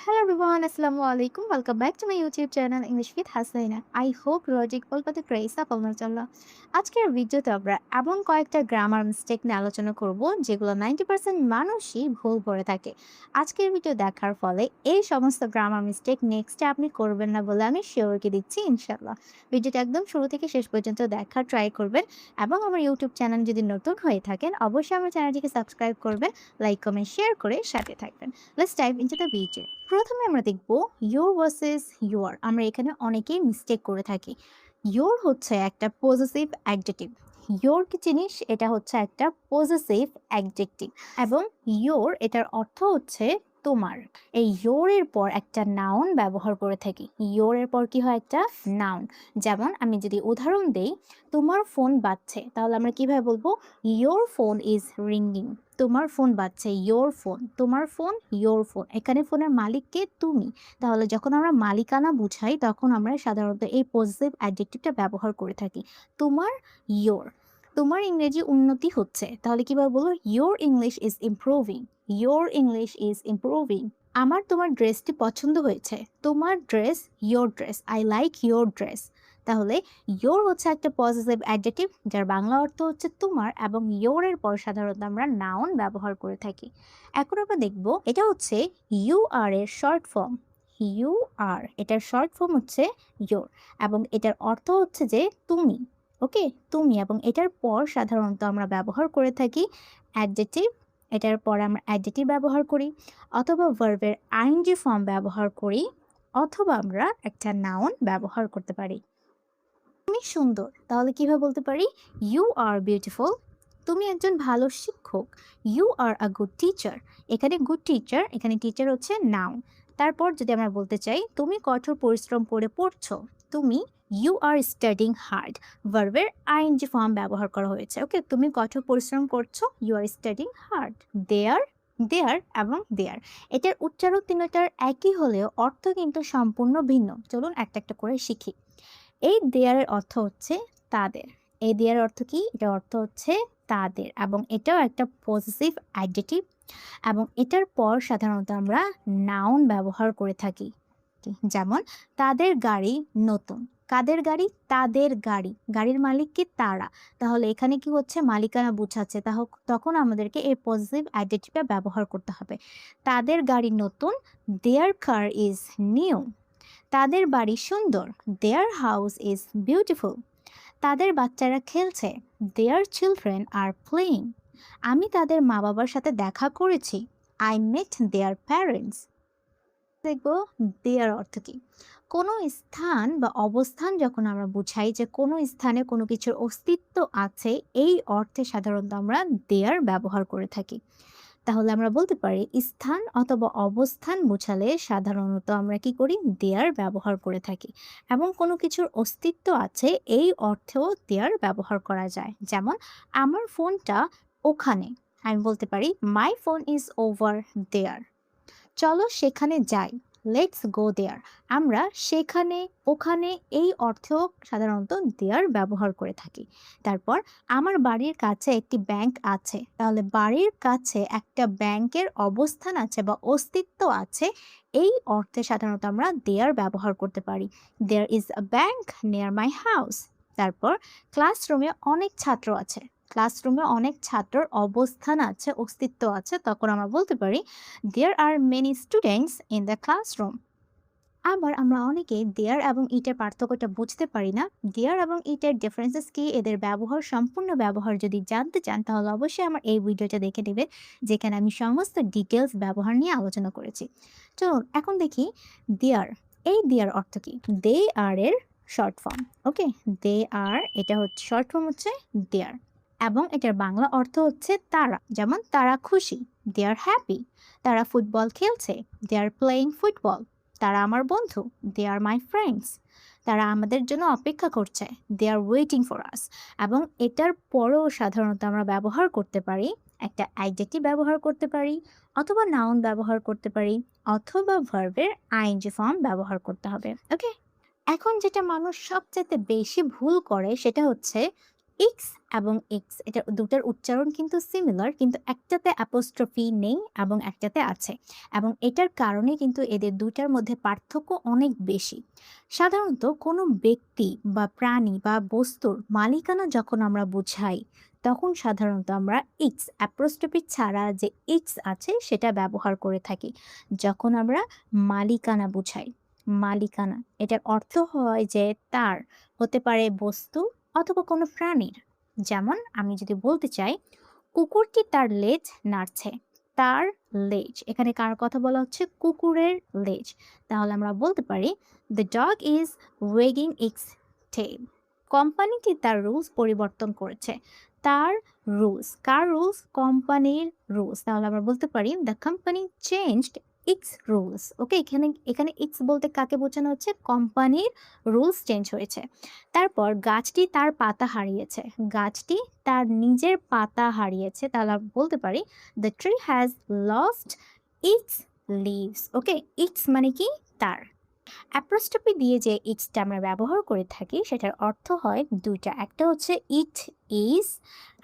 Hello everyone, Assalamu alaikum. Welcome back to my YouTube channel English with Hasaina. I hope you are all by the grace of Allah. আজকের ভিডিওতে আমরা এমন কয়েকটা grammar mistake নিয়ে আলোচনা করব যেগুলো 90% মানুষই ভুল করে থাকে। আজকের ভিডিও দেখার ফলে এই সমস্ত গ্রামার মিস্টেক নেক্সটে আপনি করবেন না বলে আমি শিওরিটি দিচ্ছি ইনশাআল্লাহ। ভিডিওটা একদম শুরু থেকে শেষ পর্যন্ত দেখার ট্রাই করবেন এবং আমার ইউটিউব চ্যানেল যদি নতুন হয়ে থাকেন অবশ্যই আমার চ্যানেলটিকে সাবস্ক্রাইব করবেন, লাইক কমেন্ট শেয়ার করে সাথে থাকবেন। Let's dive into the video. প্রথমে আমরা দেখব ইউর ভার্সেস ইউর। আমরা এখানে অনেকেই মিস্টেক করে থাকি। ইউর হচ্ছে একটা পজেসিভ অ্যাডজেক্টিভ। ইউর কি জিনিস? এটা হচ্ছে একটা পজেসিভ অ্যাডজেক্টিভ এবং ইউর এটার অর্থ হচ্ছে তোমার। এই ইউর এর পর একটা নাউন ব্যবহার করে থাকি। ইউর এর পর কি হয়? একটা নাউন। যেমন আমি যদি উদাহরণ দেই, তোমার ফোন বাজছে, তাহলে আমরা কিভাবে বলবো? Your phone is ringing. তোমার ফোন বাজছে, ইয়োর ফোন। তোমার ফোন, ইয়োর ফোন। এখানে ফোনের মালিক কে? তুমি। তাহলে যখন আমরা মালিকানা বুঝাই তখন আমরা সাধারণত এই পজিটিভ অ্যাডজেক্টিভটা ব্যবহার করে থাকি। তোমার, ইয়োর। তোমার ইংরেজি উন্নতি হচ্ছে, তাহলে কিভাবে বলবো? Your English is improving. Your English is improving. আমার তোমার ড্রেসটি পছন্দ হয়েছে। তোমার dress, your dress. I like your dress. তাহলে ইয়োর হচ্ছে একটা পজিটিভ অ্যাডজেক্টিভ যার বাংলা অর্থ হচ্ছে তোমার এবং ইয়োর এর পর সাধারণত আমরা নাউন ব্যবহার করে থাকি। এখন আমরা দেখব এটা হচ্ছে ইউ আর এর শর্ট ফর্ম। ইউ আর এটার শর্ট ফর্ম হচ্ছে ইয়োর এবং এটার অর্থ হচ্ছে যে তুমি। ওকে, তুমি। এবং এটার পর সাধারণত আমরা ব্যবহার করে থাকি অ্যাডজেক্টিভ। এটার পর আমরা অ্যাডজেক্টিভ ব্যবহার করি অথবা ভার্বের আইএনজি ফর্ম ব্যবহার করি অথবা আমরা একটা নাউন ব্যবহার করতে পারি। তুমি সুন্দর, তাহলে কিভাবে বলতে পারি? You are beautiful. তুমি একজন ভালো শিক্ষক। You are a good teacher. এখানে গুড টিচার, এখানে টিচার হচ্ছে নাউন। তারপর যদি আমরা বলতে চাই তুমি কঠোর পরিশ্রম করে পড়ছো, তুমি, ইউ আর স্টাডিং হার্ড। ভার্বের আইএনজি ফর্ম ব্যবহার করা হয়েছে। ওকে, তুমি কঠোর পরিশ্রম করছো, ইউ আর স্টাডিং হার্ড। দেয়ার, দেয়ার এবং দেয়ার। এটার উচ্চারণ তিনটার একই হলেও অর্থ কিন্তু সম্পূর্ণ ভিন্ন। চলুন একটা একটা করে শিখি। এই দেয়ারের অর্থ হচ্ছে তাদের। এই দেয়ার অর্থ কি? এটার অর্থ হচ্ছে তাদের এবং এটাও একটা পজিটিভ অ্যাডজেক্টিভ এবং এটার পর সাধারণত আমরা নাউন ব্যবহার করে থাকি। যেমন তাদের গাড়ি নতুন। কাদের গাড়ি? তাদের গাড়ি। গাড়ির মালিক কি? তারা। তাহলে এখানে কি হচ্ছে? মালিকানা বুঝাচ্ছে। তখন আমাদেরকে এই পজিটিভ অ্যাডজেক্টিভটা ব্যবহার করতে হবে। তাদের গাড়ি নতুন, দেয়ার কার ইজ নিউ। তাদের বাড়ি সুন্দর, দেয়ার হাউস ইজ বিউটিফুল। তাদের বাচ্চারা খেলছে, দেয়ার চিলড্রেন আর প্লেইং। আমি তাদের মা বাবার সাথে দেখা করেছি, আই মেট দেয়ার প্যারেন্টস। দেখব দেয়ার অর্থ কি। কোনো স্থান বা অবস্থান যখন আমরা বুঝাই যে কোনো স্থানে কোনো কিছুর অস্তিত্ব আছে, এই অর্থে সাধারণত আমরা দেয়ার ব্যবহার করে থাকি। তাহলে আমরা বলতে পারি স্থান অথবা অবস্থান বোঝালে সাধারণত আমরা কি করি? দেয়ার ব্যবহার করে থাকি এবং কোনো কিছুর অস্তিত্ব আছে এই অর্থেও দেয়ার ব্যবহার করা যায়। যেমন আমার ফোনটা ওখানে, আমি বলতে পারি my phone is over there. চলো সেখানে যাই, লেটস গো দেয়ার। আমরা সেখানে, ওখানে এই অর্থেও সাধারণত দেয়ার ব্যবহার করে থাকি। তারপর আমার বাড়ির কাছে একটি ব্যাংক আছে, তাহলে বাড়ির কাছে একটা ব্যাংকের অবস্থান আছে বা অস্তিত্ব আছে, এই অর্থে সাধারণত আমরা দেয়ার ব্যবহার করতে পারি। There is a bank near my house. তারপর ক্লাসরুমে অনেক ছাত্র আছে। ক্লাসরুমে অনেক ছাত্রর অবস্থান আছে, অস্তিত্ব আছে, তখন আমরা বলতে পারি There are many students in the classroom. আবার আমরা অনেকে দেয়ার এবং ইটের পার্থক্যটা বুঝতে পারি না। দেয়ার এবং ইটের ডিফারেন্সেস কি, এদের ব্যবহার, সম্পূর্ণ ব্যবহার যদি জানতে চান তাহলে অবশ্যই আমার এই ভিডিওটা দেখে নেবেন, যেখানে আমি সমস্ত ডিটেলস ব্যবহার নিয়ে আলোচনা করেছি। চলুন এখন দেখি দেয়ার। এই দেয়ার অর্থ কি? দে আর এর শর্ট ফর্ম। ওকে, দে আর এটা হচ্ছে শর্ট ফর্ম হচ্ছে দেয়ার এবং এটার বাংলা অর্থ হচ্ছে তারা। যেমন তারা খুশি, দে আর হ্যাপি। তারা ফুটবল খেলছে, দে আর প্লেয়িং ফুটবল। তারা আমার বন্ধু, দে আর মাই ফ্রেন্ডস। তারা আমাদের জন্য অপেক্ষা করছে, দে আর ওয়েটিং ফর আস। এবং এটার পরেও সাধারণত আমরা ব্যবহার করতে পারি একটা অ্যাডজেক্টিভ ব্যবহার করতে পারি অথবা নাউন ব্যবহার করতে পারি অথবা ভার্বের আইএনজি ফর্ম ব্যবহার করতে হবে। ওকে, এখন যেটা মানুষ সবচেয়ে বেশি ভুল করে সেটা হচ্ছে ইক্স এবং এক্স এটা দুটার উচ্চারণ কিন্তু সিমিলার, কিন্তু একটাতে অ্যাপোস্ট্রফি নেই এবং একটাতে আছে, এবং এটার কারণে কিন্তু এদের দুটার মধ্যে পার্থক্য অনেক বেশি। সাধারণত কোনো ব্যক্তি বা প্রাণী বা বস্তুর মালিকানা যখন আমরা বুঝাই, তখন সাধারণত আমরা ইক্স অ্যাপোস্ট্রফি ছাড়া যে ইক্স আছে সেটা ব্যবহার করে থাকি। যখন আমরা মালিকানা বুঝাই, মালিকানা এটার অর্থ হয় যে তার, হতে পারে বস্তু অথবা কোনো প্রাণীর। যেমন আমি যদি বলতে চাই কুকুরটি তার লেজ নাড়ছে, তার লেজ, এখানে কার কথা বলা হচ্ছে? কুকুরের লেজ। তাহলে আমরা বলতে পারি the dog is wagging its tail. কোম্পানিটি তার রুলস পরিবর্তন করেছে, তার রুলস, কার রুলস? কোম্পানির রুলস। তাহলে আমরা বলতে পারি the company changed its rules. Okay, এখানে এখানে ইটস বলতে কাকে বোঝানো হচ্ছে? কোম্পানির রুলস চেঞ্জ হয়েছে। তারপর গাছটি তার পাতা হারিয়েছে, গাছটি তার নিজের পাতা হারিয়েছে। তাহলে আমরা বলতে পারি the tree has lost its leaves. Okay, its মানে কি? তার। অ্যাপোস্ট্রফি দিয়ে যে ইটসটা আমরা ব্যবহার করে থাকি সেটার অর্থ হয় দুইটা, একটা হচ্ছে ইট ইজ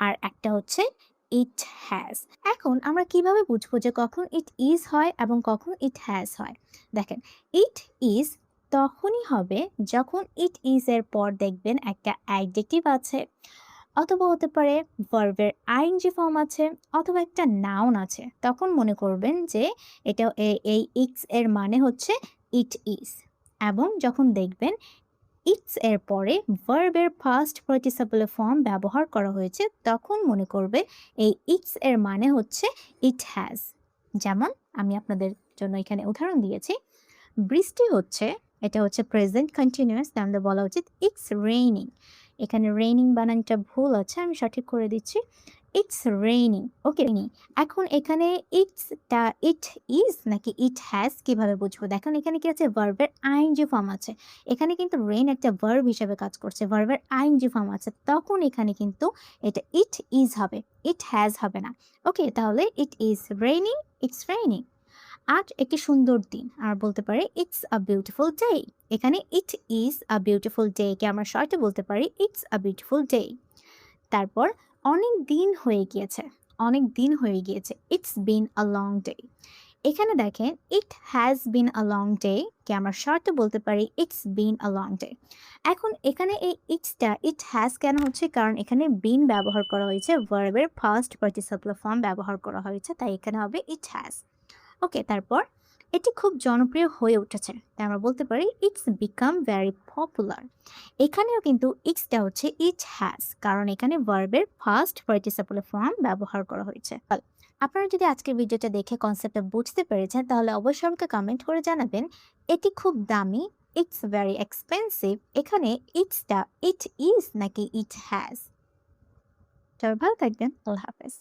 আর একটা হচ্ছে ইট হ্যাজ। এখন আমরা কিভাবে বুঝবো যে কখন ইট ইজ হয় এবং কখন ইট হ্যাজ হয়? দেখেন, ইট ইজ তখনই হবে যখন ইট ইজ এর পর দেখবেন একটা অ্যাডজেক্টিভ আছে, অথবা হতে পারে ভার্বের আইএনজি ফর্ম আছে, অথবা একটা নাউন আছে। তখন মনে করবেন যে এটা এই ইটস এর মানে হচ্ছে ইট ইজ। এবং যখন দেখবেন ইটস এর পরে ভার্বের ফার্স্ট পার্টিসিপল ফর্ম ব্যবহার করা হয়েছে, তখন মনে করবে এই ইটস এর মানে হচ্ছে ইট হ্যাজ। যেমন আমি আপনাদের জন্য এখানে উদাহরণ দিয়েছি, বৃষ্টি হচ্ছে, এটা হচ্ছে প্রেজেন্ট কন্টিনিউয়াস, তাহলে বলা উচিত ইটস রেইনিং। এখানে রেইনিং বানানটা ভুল আছে, আমি সঠিক করে দিচ্ছি, ইটস রেইনিং। ওকে, এখন এখানে ইটসটা ইট ইজ নাকি ইট হ্যাজ কিভাবে বুঝবো? দেখেন এখানে কি আছে? ভার্বের আইএনজি ফর্ম আছে। এখানে কিন্তু রেইন একটা ভার্ব হিসেবে কাজ করছে, ভার্বের আইএনজি ফর্ম আছে, তখন এখানে কিন্তু এটা ইট ইজ হবে, ইট হ্যাজ হবে না। ওকে, তাহলে it is raining, it's raining. আজ একটি সুন্দর দিন, আর বলতে পারি ইটস আ বিউটিফুল ডে। এখানে it is a beautiful day কে আমরা শর্টে বলতে পারি ইটস আ বিউটিফুল ডে। তারপর অনেক দিন হয়ে গিয়েছে, অনেক দিন হয়ে গিয়েছে, it's been a long day. এখানে দেখেন it has been a long day কে আমরা শর্টে বলতে পারি it's been a long day. এখন এখানে এই ইটসটা ইট হ্যাজ কেন হচ্ছে? কারণ এখানে বিন ব্যবহার করা হয়েছে, ভার্বের ফার্স্ট পার্টিসিপল ফর্ম ব্যবহার করা হয়েছে, তাই এখানে হবে ইট হ্যাজ। ওকে, তারপর এটি খুব জনপ্রিয় হয়ে উঠেছে, তাই আমরা বলতে পারি ইটস বিকাম ভেরি পপুলার। এখানেও কিন্তু ইটসটা হচ্ছে ইট হ্যাজ, কারণ এখানে ভার্বের ফার্স্ট পার্টিসিপল ফর্ম ব্যবহার করা হয়েছে। আপনারা যদি আজকের ভিডিওটা দেখে কনসেপ্টটা বুঝতে পেরেছেন, তাহলে অবশ্যই আমাকে কমেন্ট করে জানাবেন এটি খুব দামি, ইটস ভেরি এক্সপেন্সিভ, এখানে ইটসটা ইট ইজ নাকি ইট হ্যাজ। সবাই ভালো থাকবেন, আল্লাহ হাফেজ।